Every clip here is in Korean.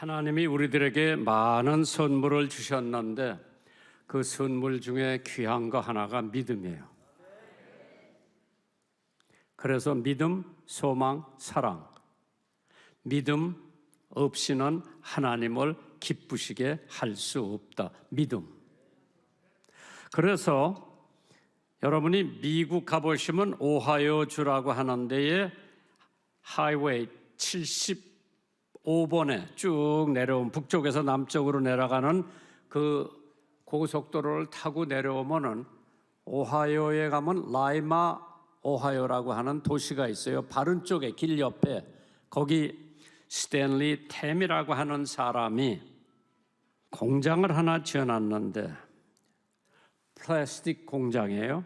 하나님이 우리들에게 많은 선물을 주셨는데 그 선물 중에 귀한 거 하나가 믿음이에요. 그래서 믿음, 소망, 사랑. 믿음 없이는 하나님을 기쁘시게 할 수 없다. 믿음. 그래서 여러분이 미국 가보시면 오하이오주라고 하는 데에 하이웨이 75번에 쭉 내려온 북쪽에서 남쪽으로 내려가는 그 고속도로를 타고 내려오면은 오하이오에 가면 라이마 오하이오라고 하는 도시가 있어요. 바른 쪽에 길 옆에 거기 스탠리 템이라고 하는 사람이 공장을 하나 지어놨는데 플라스틱 공장이에요.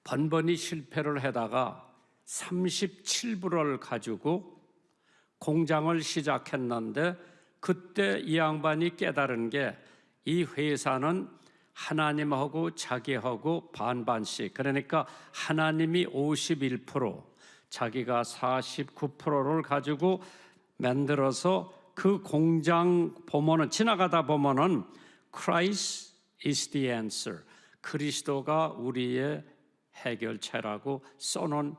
번번이 실패를 하다가 37불을 가지고 공장을 시작했는데 그때 이 양반이 깨달은 게 이 회사는 하나님하고 자기하고 반반씩, 그러니까 하나님이 51%, 자기가 49%를 가지고 만들어서 그 공장 보면은 지나가다 보면은 Christ is the answer. 그리스도가 우리의 해결책이라고 써놓은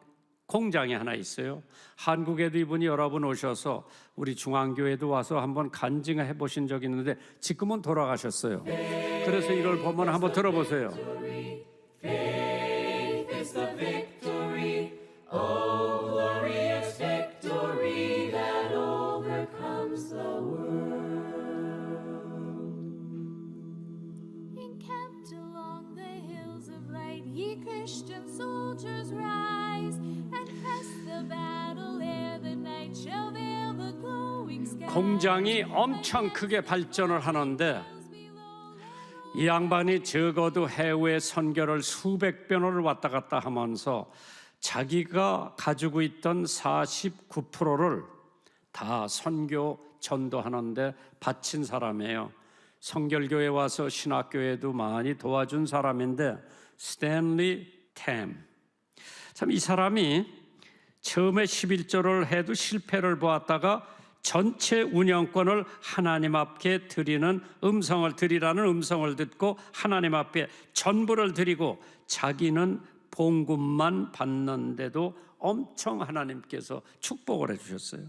공장이 하나 있어요. 한국에도 이분이 여러 번 오셔서 우리 중앙교회도 와서 한번 간증해 보신 적이 있는데 지금은 돌아가셨어요. 그래서 이걸 보면 한번 들어보세요. Faith is the victory, oh glorious victory that overcomes the world. Encamped along the hills of light, ye Christian soldiers rise and press the battle ere the night shall veil the glowing sky. 공장이 엄청 크게 발전을 하는데 이 양반이 적어도 해외 선교를 수백 번을 왔다 갔다 하면서 자기가 가지고 있던 49%를 다 선교 전도하는데 바친 사람이에요. 성결교회 와서 신학교회도 많이 도와준 사람인데 스탠리 템. 참 이 사람이 처음에 11조를 해도 실패를 보았다가 전체 운영권을 하나님 앞에 드리는 음성을 드리라는 음성을 듣고 하나님 앞에 전부를 드리고 자기는 봉급만 받는데도 엄청 하나님께서 축복을 해주셨어요.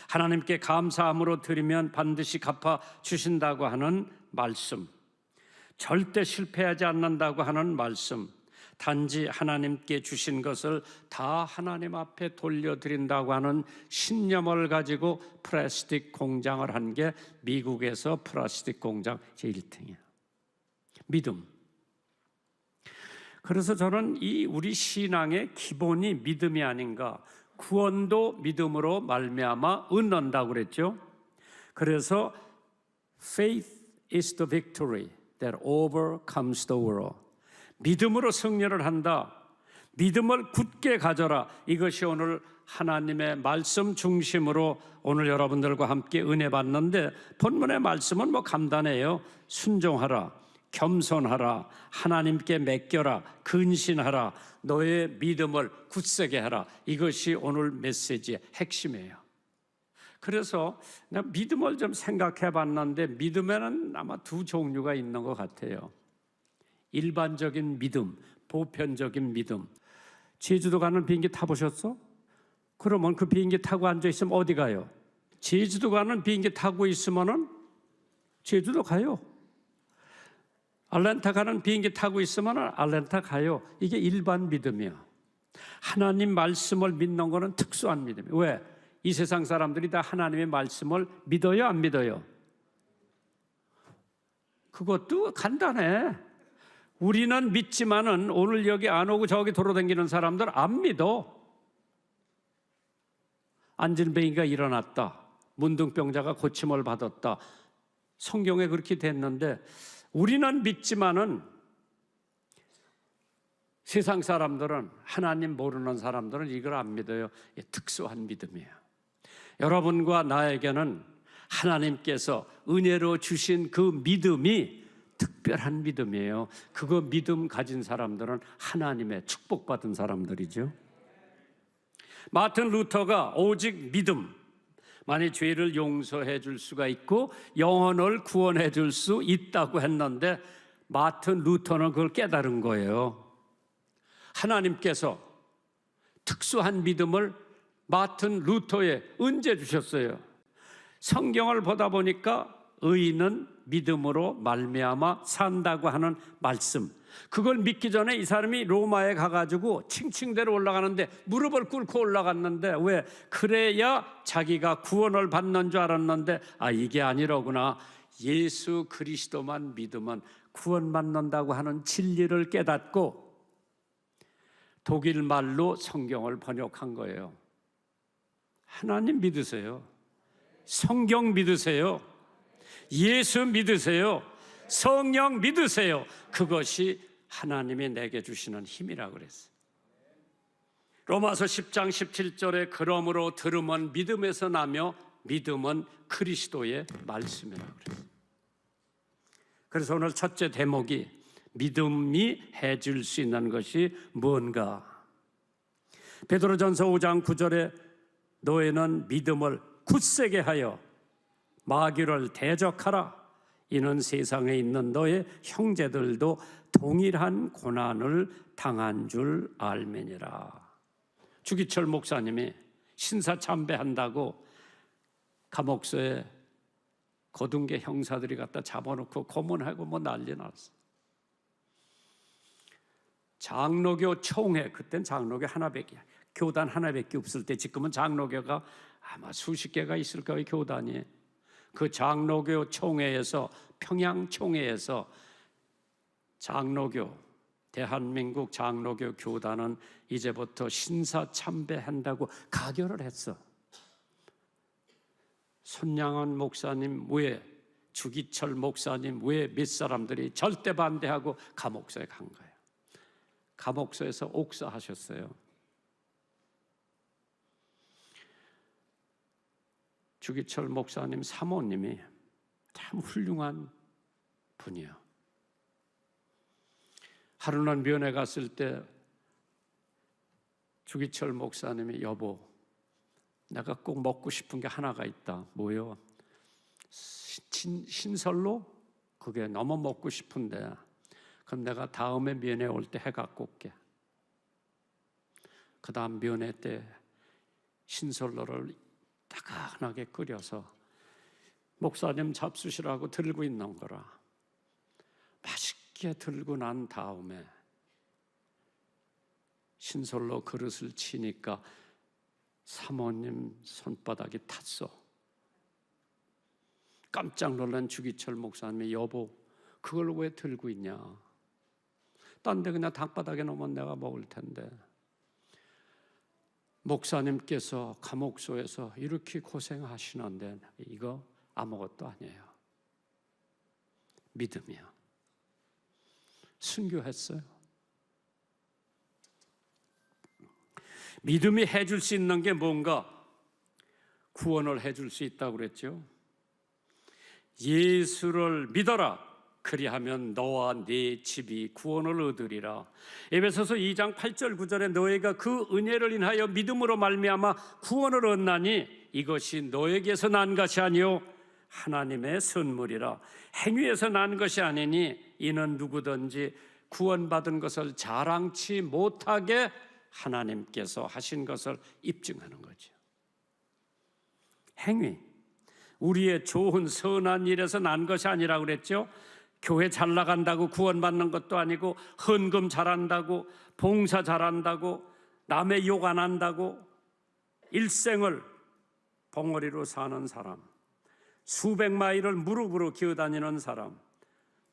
하나님께 감사함으로 드리면 반드시 갚아 주신다고 하는 말씀, 절대 실패하지 않는다고 하는 말씀, 단지 하나님께 주신 것을 다 하나님 앞에 돌려드린다고 하는 신념을 가지고 플라스틱 공장을 한 게 미국에서 플라스틱 공장 제1등이에요. 믿음. 그래서 저는 이 우리 신앙의 기본이 믿음이 아닌가. 구원도 믿음으로 말미암아 얻는다고 그랬죠. 그래서 faith is the victory that overcomes the world. 믿음으로 승리를 한다. 믿음을 굳게 가져라. 이것이 오늘 하나님의 말씀 중심으로 오늘 여러분들과 함께 은혜 받는데 본문의 말씀은 뭐 간단해요. 순종하라, 겸손하라, 하나님께 맡겨라, 근신하라, 너의 믿음을 굳세게 하라. 이것이 오늘 메시지의 핵심이에요. 그래서 내가 믿음을 좀 생각해 봤는데 믿음에는 아마 두 종류가 있는 것 같아요. 일반적인 믿음, 보편적인 믿음. 제주도 가는 비행기 타보셨어? 그러면 그 비행기 타고 앉아있으면 어디 가요? 제주도 가는 비행기 타고 있으면은 제주도 가요. 아틀란타 가는 비행기 타고 있으면 아틀란타 가요. 이게 일반 믿음이야. 하나님 말씀을 믿는 거는 특수한 믿음이에요. 왜? 이 세상 사람들이 다 하나님의 말씀을 믿어요, 안 믿어요? 그것도 간단해. 우리는 믿지만은 오늘 여기 안 오고 저기 돌아다니는 사람들 안 믿어. 안진뱅이가 일어났다. 문둥병자가 고침을 받았다. 성경에 그렇게 됐는데 우리는 믿지만은 세상 사람들은, 하나님 모르는 사람들은 이걸 안 믿어요. 특수한 믿음이에요. 여러분과 나에게는 하나님께서 은혜로 주신 그 믿음이 특별한 믿음이에요. 그거 믿음 가진 사람들은 하나님의 축복받은 사람들이죠. 마틴 루터가 오직 믿음, 만일 죄를 용서해 줄 수가 있고 영혼을 구원해 줄 수 있다고 했는데 마틴 루터는 그걸 깨달은 거예요. 하나님께서 특수한 믿음을 마틴 루터에 은재 주셨어요. 성경을 보다 보니까 의인은 믿음으로 말미암아 산다고 하는 말씀, 그걸 믿기 전에 이 사람이 로마에 가가지고 층층대로 올라가는데 무릎을 꿇고 올라갔는데, 왜? 그래야 자기가 구원을 받는 줄 알았는데 이게 아니로구나. 예수 그리스도만 믿으면 구원받는다고 하는 진리를 깨닫고 독일 말로 성경을 번역한 거예요. 하나님 믿으세요. 성경 믿으세요. 예수 믿으세요. 성령 믿으세요. 그것이 하나님이 내게 주시는 힘이라고 그랬어요. 로마서 10장 17절에 그러므로 들음은 믿음에서 나며 믿음은 그리스도의 말씀이라고 그랬어요. 그래서 오늘 첫째 대목이 믿음이 해줄 수 있는 것이 뭔가. 베드로전서 5장 9절에 너희는 믿음을 굳세게 하여 마귀를 대적하라. 이는 세상에 있는 너의 형제들도 동일한 고난을 당한 줄 알매니라. 주기철 목사님이 신사참배한다고 감옥소에 거둥개 형사들이 갖다 잡아놓고 고문하고 뭐 난리 났어. 장로교 총회, 그땐 장로교 하나밖에, 교단 하나밖에 없을 때, 지금은 장로교가 아마 수십 개가 있을 거예요, 교단이. 그 장로교 총회에서, 평양 총회에서 장로교, 대한민국 장로교 교단은 이제부터 신사참배한다고 가결을 했어. 손양원 목사님 외에, 주기철 목사님 외에 몇 사람들이 절대 반대하고 감옥소에 간 거예요. 감옥소에서 옥사하셨어요. 주기철 목사님 사모님이 참 훌륭한 분이에요. 하루는 면회 갔을 때 주기철 목사님이 여보, 내가 꼭 먹고 싶은 게 하나가 있다. 뭐요? 신설로? 그게 너무 먹고 싶은데 그럼 내가 다음에 면회 올 때 해갖고 올게. 그 다음 면회 때 신설로를 따끈하게 끓여서 목사님 잡수시라고 들고 있는 거라. 맛있게 들고 난 다음에 신설로 그릇을 치니까 사모님 손바닥이 탔어. 깜짝 놀란 주기철 목사님이 여보, 그걸 왜 들고 있냐? 딴 데 그냥 땅바닥에 놓으면 내가 먹을 텐데. 목사님께서 감옥소에서 이렇게 고생하시는데 이거 아무것도 아니에요. 믿음이야. 순교했어요. 믿음이 해줄 수 있는 게 뭔가? 구원을 해줄 수 있다고 그랬죠. 예수를 믿어라. 그리하면 너와 네 집이 구원을 얻으리라. 에베소서 2장 8절 9절에 너희가 그 은혜를 인하여 믿음으로 말미암아 구원을 얻나니 이것이 너에게서 난 것이 아니요 하나님의 선물이라. 행위에서 난 것이 아니니 이는 누구든지 구원받은 것을 자랑치 못하게 하나님께서 하신 것을 입증하는 거죠. 행위, 우리의 좋은 선한 일에서 난 것이 아니라고 그랬죠. 교회 잘 나간다고 구원받는 것도 아니고, 헌금 잘한다고, 봉사 잘한다고, 남의 욕 안 한다고 일생을 벙어리로 사는 사람, 수백 마일을 무릎으로 기어다니는 사람,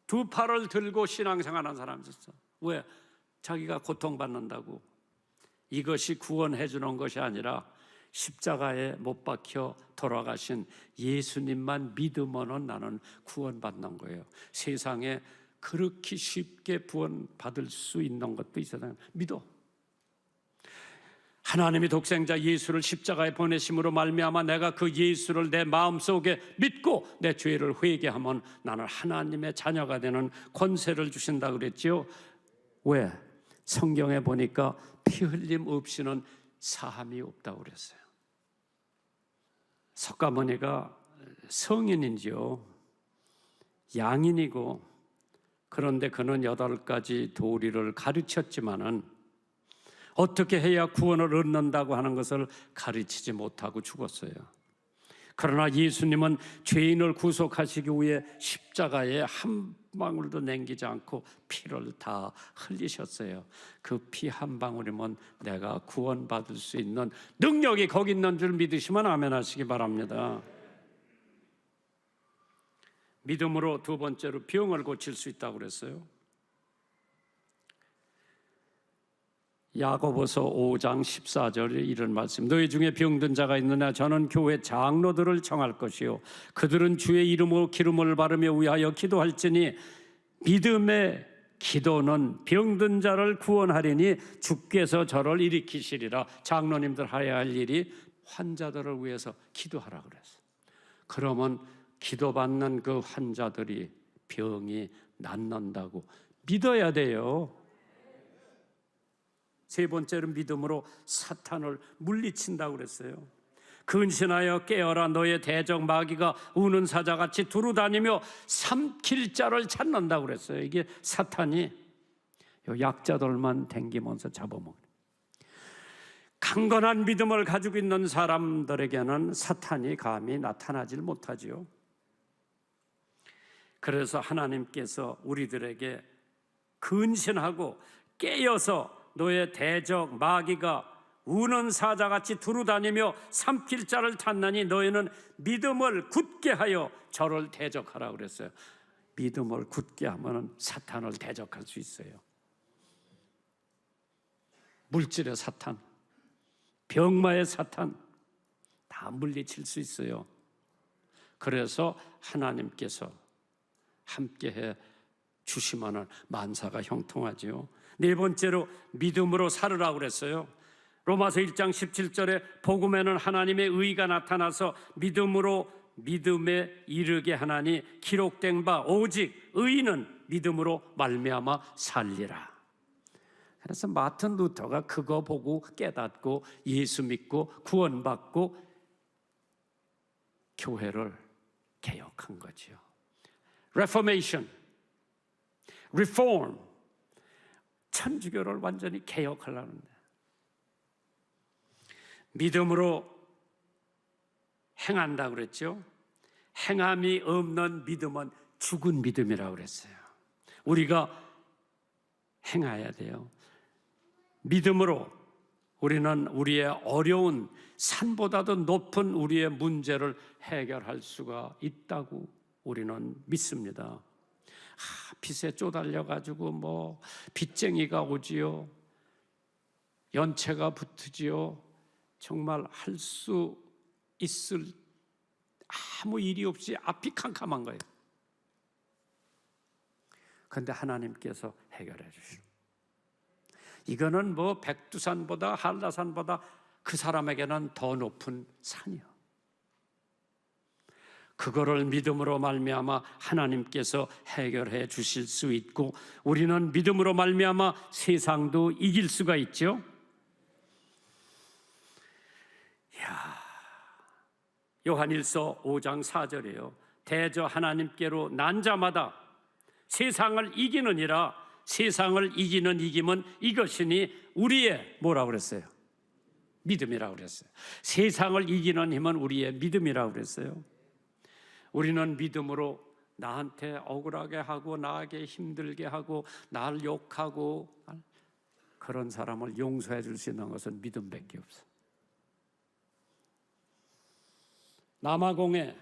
두 팔을 들고 신앙생활하는 사람 있었어. 왜? 자기가 고통받는다고. 이것이 구원해 주는 것이 아니라 십자가에 못 박혀 돌아가신 예수님만 믿으면 나는 구원받는 거예요. 세상에 그렇게 쉽게 구원받을 수 있는 것도 있어요. 믿어. 하나님이 독생자 예수를 십자가에 보내심으로 말미암아 내가 그 예수를 내 마음속에 믿고 내 죄를 회개하면 나는 하나님의 자녀가 되는 권세를 주신다 그랬죠. 왜? 성경에 보니까 피 흘림 없이는 사함이 없다고 그랬어요. 석가모니가 성인인지요, 양인이고, 그런데 그는 8가지 도리를 가르쳤지만은 어떻게 해야 구원을 얻는다고 하는 것을 가르치지 못하고 죽었어요. 그러나 예수님은 죄인을 구속하시기 위해 십자가에 한 방울도 남기지 않고 피를 다 흘리셨어요. 그 피 한 방울이면 내가 구원받을 수 있는 능력이 거기 있는 줄 믿으시면 아멘 하시기 바랍니다. 믿음으로 두 번째로 병을 고칠 수 있다고 그랬어요. 야고보서 5장 14절에 이런 말씀, 너희 중에 병든 자가 있느냐 저는 교회 장로들을 청할 것이요 그들은 주의 이름으로 기름을 바르며 위하여 기도할지니 믿음의 기도는 병든 자를 구원하리니 주께서 저를 일으키시리라. 장로님들 해야 할 일이 환자들을 위해서 기도하라 그랬어요. 그러면 기도받는 그 환자들이 병이 낫는다고 믿어야 돼요. 세 번째는 믿음으로 사탄을 물리친다고 그랬어요. 근신하여 깨어라, 너의 대적 마귀가 우는 사자같이 두루다니며 삼킬 자를 찾는다고 그랬어요. 이게 사탄이 약자들만 댕기면서 잡아먹는. 강건한 믿음을 가지고 있는 사람들에게는 사탄이 감히 나타나질 못하지요. 그래서 하나님께서 우리들에게 근신하고 깨어서 너의 대적 마귀가 우는 사자같이 두루다니며 삼킬 자를 찾나니 너희는 믿음을 굳게 하여 저를 대적하라 그랬어요. 믿음을 굳게 하면 사탄을 대적할 수 있어요. 물질의 사탄, 병마의 사탄 다 물리칠 수 있어요. 그래서 하나님께서 함께해 주시면은 만사가 형통하지요. 네 번째로 믿음으로 살으라고 그랬어요. 로마서 1장 17절에 복음에는 하나님의 의가 나타나서 믿음으로 믿음에 이르게 하나니 기록된 바 오직 의인은 믿음으로 말미암아 살리라. 그래서 마틴 루터가 그거 보고 깨닫고 예수 믿고 구원받고 교회를 개혁한 거지요. Reformation, Reform, 천주교를 완전히 개혁하려는데 믿음으로 행한다고 그랬죠. 행함이 없는 믿음은 죽은 믿음이라고 그랬어요. 우리가 행해야 돼요. 믿음으로 우리는 우리의 어려운 산보다도 높은 우리의 문제를 해결할 수가 있다고 우리는 믿습니다. 빚에 쪼달려가지고 빚쟁이가 오지요, 연체가 붙으지요. 정말 할 수 있을 아무 일이 없이 앞이 캄캄한 거예요. 그런데 하나님께서 해결해 주시오. 이거는 백두산보다 한라산보다 그 사람에게는 더 높은 산이요. 그거를 믿음으로 말미암아 하나님께서 해결해 주실 수 있고 우리는 믿음으로 말미암아 세상도 이길 수가 있죠. 요한일서 5장 4절이에요. 대저 하나님께로 난 자마다 세상을 이기느니라. 세상을 이기는 이김은 이것이니 우리의 뭐라고 그랬어요? 믿음이라고 그랬어요. 세상을 이기는 힘은 우리의 믿음이라고 그랬어요. 우리는 믿음으로 나한테 억울하게 하고 나에게 힘들게 하고 나를 욕하고 그런 사람을 용서해 줄 수 있는 것은 믿음밖에 없어요. 남아공에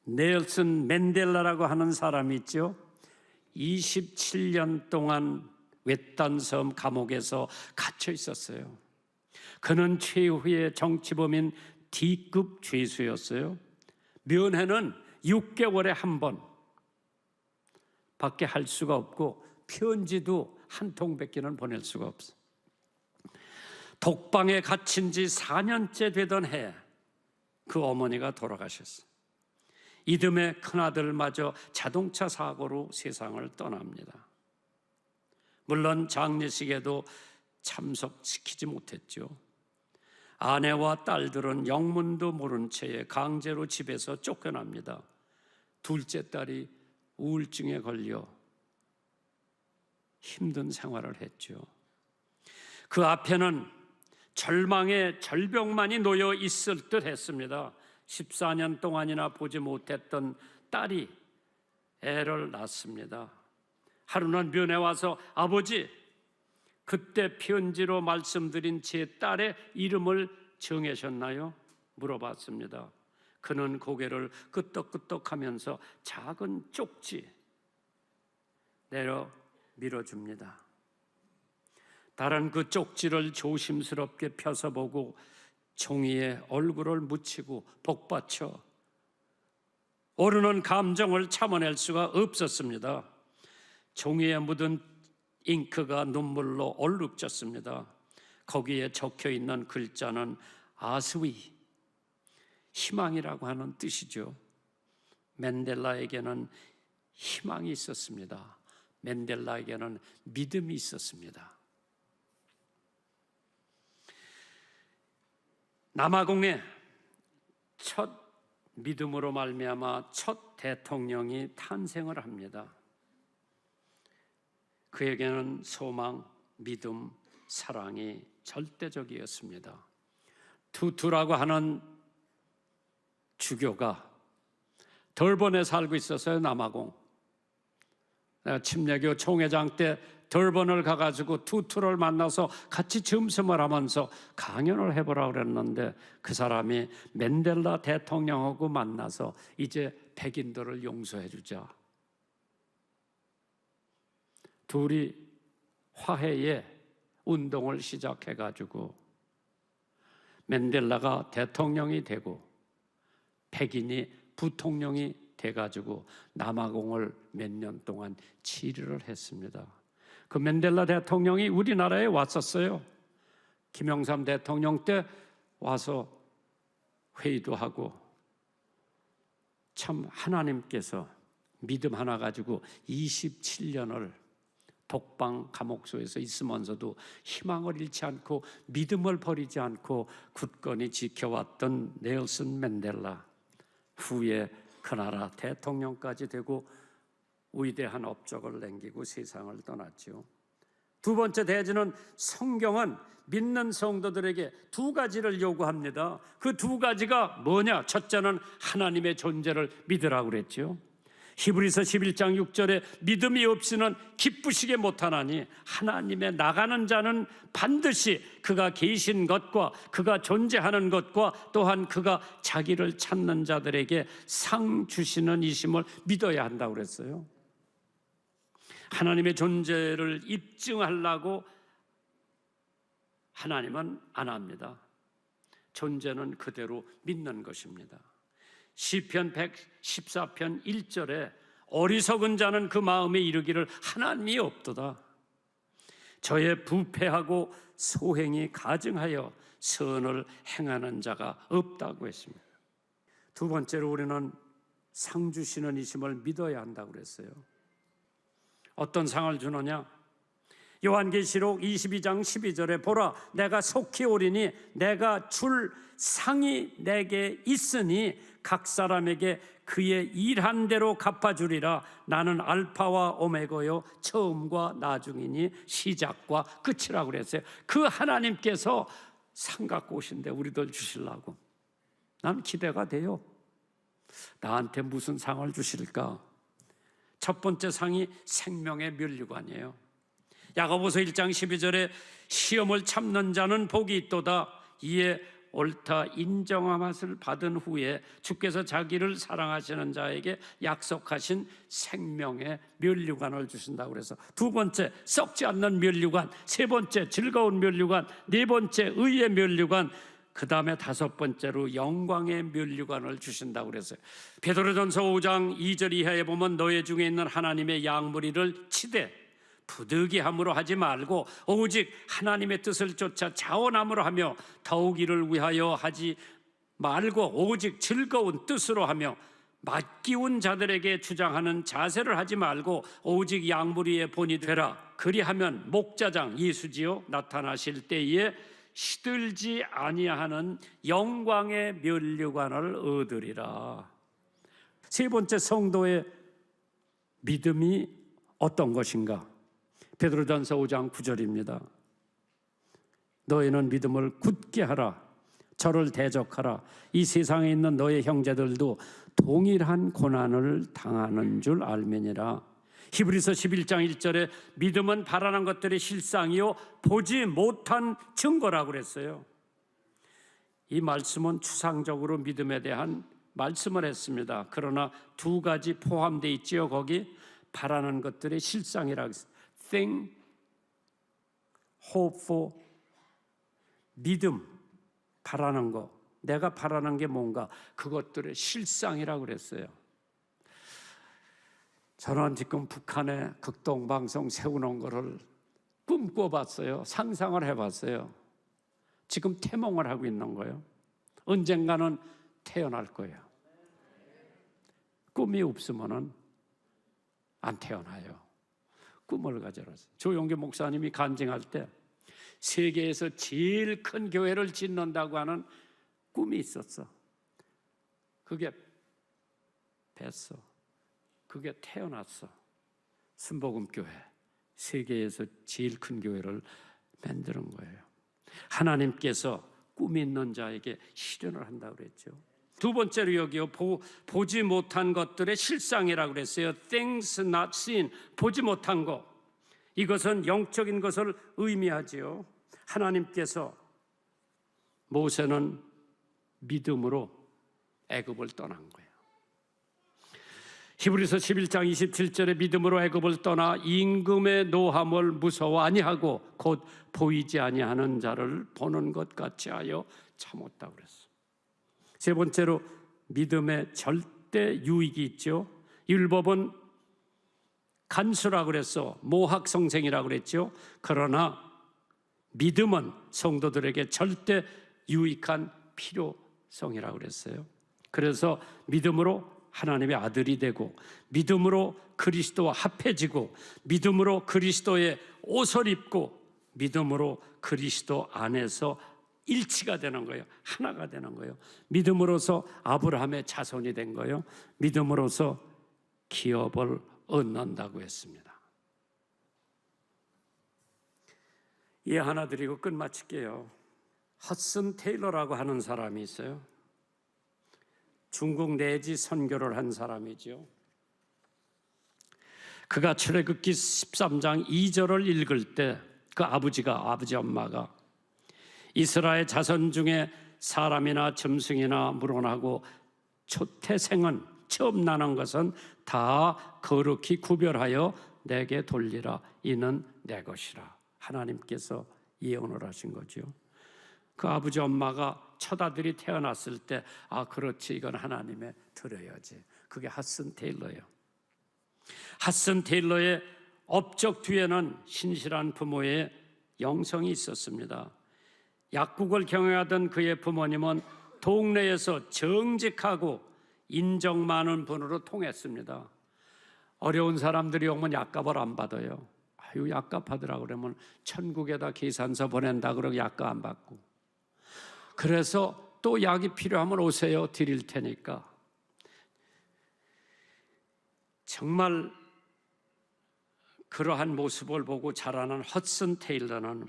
넬슨 맨델라라고 하는 사람이 있죠. 27년 동안 외딴 섬 감옥에서 갇혀 있었어요. 그는 최후의 정치범인 D급 죄수였어요. 면회는 6개월에 한 번 밖에 할 수가 없고 편지도 한 통밖에는 보낼 수가 없어. 독방에 갇힌 지 4년째 되던 해 그 어머니가 돌아가셨어요. 이듬해 큰아들마저 자동차 사고로 세상을 떠납니다. 물론 장례식에도 참석시키지 못했죠. 아내와 딸들은 영문도 모른 채에 강제로 집에서 쫓겨납니다. 둘째 딸이 우울증에 걸려 힘든 생활을 했죠. 그 앞에는 절망의 절벽만이 놓여 있을 듯 했습니다. 14년 동안이나 보지 못했던 딸이 애를 낳습니다. 하루는 면회 와서 아버지, 그때 편지로 말씀드린 제 딸의 이름을 정하셨나요? 물어봤습니다. 그는 고개를 끄덕끄덕하면서 작은 쪽지 내려 밀어줍니다. 딸은 그 쪽지를 조심스럽게 펴서 보고 종이에 얼굴을 묻히고 복받쳐 오르는 감정을 참아낼 수가 없었습니다. 종이에 묻은 잉크가 눈물로 얼룩졌습니다. 거기에 적혀있는 글자는 아스위, 희망이라고 하는 뜻이죠. 맨델라에게는 희망이 있었습니다. 맨델라에게는 믿음이 있었습니다. 남아공의 첫 믿음으로 말미암아 첫 대통령이 탄생을 합니다. 그에게는 소망, 믿음, 사랑이 절대적이었습니다. 투투라고 하는 주교가 덜번에 살고 있었어요. 남아공. 내가 침례교 총회장 때 덜번을 가가지고 투투를 만나서 같이 점심을 하면서 강연을 해보라고 그랬는데 그 사람이 맨델라 대통령하고 만나서 이제 백인들을 용서해 주자. 둘이 화해의 운동을 시작해가지고 맨델라가 대통령이 되고 백인이 부통령이 돼가지고 남아공을 몇 년 동안 치료를 했습니다. 그 맨델라 대통령이 우리나라에 왔었어요. 김영삼 대통령 때 와서 회의도 하고 참 하나님께서 믿음 하나 가지고 27년을 독방 감옥소에서 있으면서도 희망을 잃지 않고 믿음을 버리지 않고 굳건히 지켜왔던 넬슨 맨델라, 후에 그 나라 대통령까지 되고 위대한 업적을 남기고 세상을 떠났죠. 두 번째 대지는 성경은 믿는 성도들에게 두 가지를 요구합니다. 그 두 가지가 뭐냐? 첫째는 하나님의 존재를 믿으라고 그랬죠. 히브리서 11장 6절에 믿음이 없이는 기쁘시게 못하나니 하나님의 나가는 자는 반드시 그가 계신 것과 그가 존재하는 것과 또한 그가 자기를 찾는 자들에게 상 주시는 이심을 믿어야 한다고 그랬어요. 하나님의 존재를 입증하려고 하나님은 안 합니다. 존재는 그대로 믿는 것입니다. 시편 114편 1절에 어리석은 자는 그 마음에 이르기를 하나님이 없도다. 저의 부패하고 소행이 가증하여 선을 행하는 자가 없다고 했습니다. 두 번째로 우리는 상 주시는 이심을 믿어야 한다고 그랬어요. 어떤 상을 주느냐? 요한계시록 22장 12절에 보라 내가 속히 오리니 내가 줄 상이 내게 있으니 각 사람에게 그의 일한 대로 갚아주리라. 나는 알파와 오메가요 처음과 나중이니 시작과 끝이라고 그랬어요. 그 하나님께서 상 갖고 오신데 우리들 주시려고 난 기대가 돼요. 나한테 무슨 상을 주실까? 첫 번째 상이 생명의 면류관이에요. 야고보서 1장 12절에 시험을 참는 자는 복이 있도다. 이에 옳다 인정함을 받은 후에 주께서 자기를 사랑하시는 자에게 약속하신 생명의 면류관을 주신다고 그래서 두 번째 썩지 않는 면류관, 세 번째 즐거운 면류관, 네 번째 의의 면류관, 그 다음에 다섯 번째로 영광의 면류관을 주신다고 그랬어요. 베드로전서 5장 2절 이하에 보면 너희 중에 있는 하나님의 양무리를 치되 부득이함으로 하지 말고 오직 하나님의 뜻을 쫓아 자원함으로 하며 더욱 이를 위하여 하지 말고 오직 즐거운 뜻으로 하며 맡기운 자들에게 주장하는 자세를 하지 말고 오직 양무리의 본이 되라. 그리하면 목자장 예수지요 나타나실 때에 시들지 아니하는 영광의 면류관을 얻으리라. 세 번째, 성도의 믿음이 어떤 것인가? 베드로전서 5장 9절입니다. 너희는 믿음을 굳게 하라. 저를 대적하라. 이 세상에 있는 너희 형제들도 동일한 고난을 당하는 줄 알매니라. 히브리서 11장 1절에 믿음은 바라는 것들의 실상이요 보지 못한 증거라고 그랬어요. 이 말씀은 추상적으로 믿음에 대한 말씀을 했습니다. 그러나 두 가지 포함되어 있지요. 거기 바라는 것들의 실상이라고 했어요. Think, hope for, 믿음, 바라는 거, 내가 바라는 게 뭔가 그것들의 실상이라고 그랬어요. 저는 지금 북한에 극동방송 세우는 거를 꿈꿔봤어요. 상상을 해봤어요. 지금 태몽을 하고 있는 거예요. 언젠가는 태어날 거예요. 꿈이 없으면 안 태어나요. 꿈을 가져라. 조용기 목사님이 간증할 때 세계에서 제일 큰 교회를 짓는다고 하는 꿈이 있었어. 그게 뵀어. 그게 태어났어. 순복음교회, 세계에서 제일 큰 교회를 만드는 거예요. 하나님께서 꿈이 있는 자에게 실현을 한다고 그랬죠. 두 번째로 여기요, 보지 못한 것들의 실상이라고 그랬어요. Things not seen, 보지 못한 것. 이것은 영적인 것을 의미하지요. 하나님께서 모세는 믿음으로 애굽을 떠난 거예요. 히브리서 11장 27절에 믿음으로 애굽을 떠나 임금의 노함을 무서워 아니하고 곧 보이지 아니하는 자를 보는 것 같이 하여 참았다고 그랬어요. 세 번째로 믿음의 절대 유익이 있죠. 율법은 간수라고 그랬어. 모학성생이라고 그랬죠. 그러나 믿음은 성도들에게 절대 유익한 필요성이라고 그랬어요. 그래서 믿음으로 하나님의 아들이 되고, 믿음으로 그리스도와 합해지고, 믿음으로 그리스도의 옷을 입고, 믿음으로 그리스도 안에서 일치가 되는 거예요. 하나가 되는 거예요. 믿음으로서 아브라함의 자손이 된 거예요. 믿음으로서 기업을 얻는다고 했습니다. 예 하나 드리고 끝마칠게요. 허슨 테일러라고 하는 사람이 있어요. 중국 내지 선교를 한 사람이죠. 그가 출애굽기 13장 2절을 읽을 때 그 아버지 엄마가 이스라엘 자손 중에 사람이나 짐승이나 물어나고 초태생은 처음 나는 것은 다 거룩히 구별하여 내게 돌리라. 이는 내 것이라. 하나님께서 예언을 하신 거죠. 그 아버지 엄마가 첫 아들이 태어났을 때 그렇지, 이건 하나님의 드려야지. 그게 핫슨 테일러예요. 핫슨 테일러의 업적 뒤에는 신실한 부모의 영성이 있었습니다. 약국을 경영하던 그의 부모님은 동네에서 정직하고 인정 많은 분으로 통했습니다. 어려운 사람들이 오면 약값을 안 받아요. 약값 받으라고 그러면 천국에다 계산서 보낸다 그러고 약값 안 받고, 그래서 또 약이 필요하면 오세요, 드릴 테니까. 정말 그러한 모습을 보고 자라는 허슨 테일러는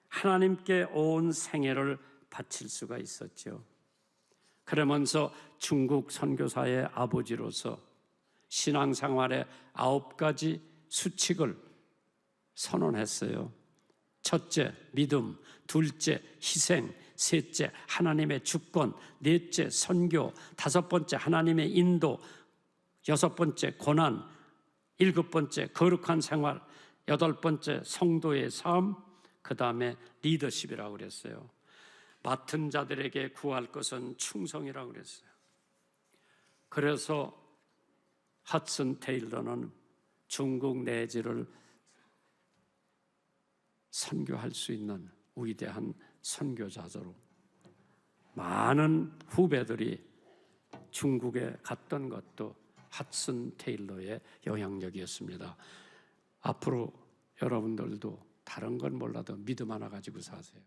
하나님께 온 생애를 바칠 수가 있었죠. 그러면서 중국 선교사의 아버지로서 신앙생활의 9가지 수칙을 선언했어요. 첫째, 믿음. 둘째, 희생. 셋째, 하나님의 주권. 넷째, 선교. 다섯 번째, 하나님의 인도. 여섯 번째, 고난. 일곱 번째, 거룩한 생활. 여덟 번째, 성도의 삶. 그 다음에 리더십이라고 그랬어요. 맡은 자들에게 구할 것은 충성이라고 그랬어요. 그래서 핫슨 테일러는 중국 내지를 선교할 수 있는 위대한 선교자로 많은 후배들이 중국에 갔던 것도 핫슨 테일러의 영향력이었습니다. 앞으로 여러분들도 다른 건 몰라도 믿음 하나 가지고 사세요.